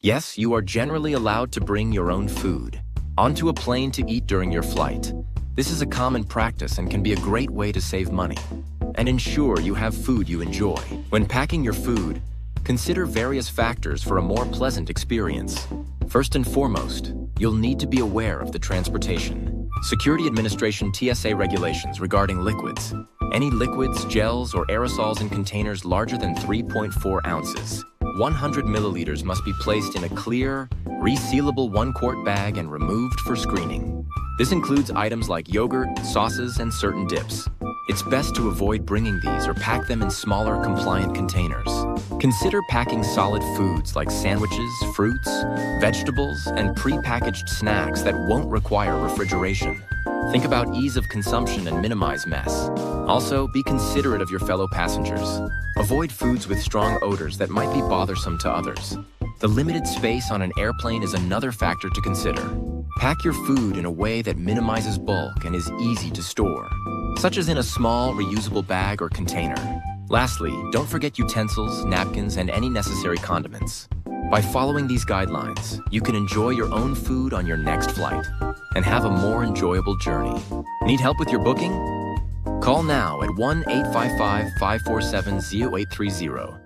Yes, you are generally allowed to bring your own food onto a plane to eat during your flight. This is a common practice and can be a great way to save money and ensure you have food you enjoy. When packing your food, consider various factors for a more pleasant experience. First and foremost, you'll need to be aware of the transportation. Security Administration TSA regulations regarding liquids. Any liquids, gels, or aerosols in containers larger than 3.4 ounces. 100 milliliters must be placed in a clear, resealable 1-quart bag and removed for screening. This includes items like yogurt, sauces, and certain dips. It's best to avoid bringing these or pack them in smaller, compliant containers. Consider packing solid foods like sandwiches, fruits, vegetables, and pre-packaged snacks that won't require refrigeration. Think about ease of consumption and minimize mess. Also, be considerate of your fellow passengers. Avoid foods with strong odors that might be bothersome to others. The limited space on an airplane is another factor to consider. Pack your food in a way that minimizes bulk and is easy to store, such as in a small, reusable bag or container. Lastly, don't forget utensils, napkins, and any necessary condiments. By following these guidelines, you can enjoy your own food on your next flight and have a more enjoyable journey. Need help with your booking? Call now at 1-855-547-0830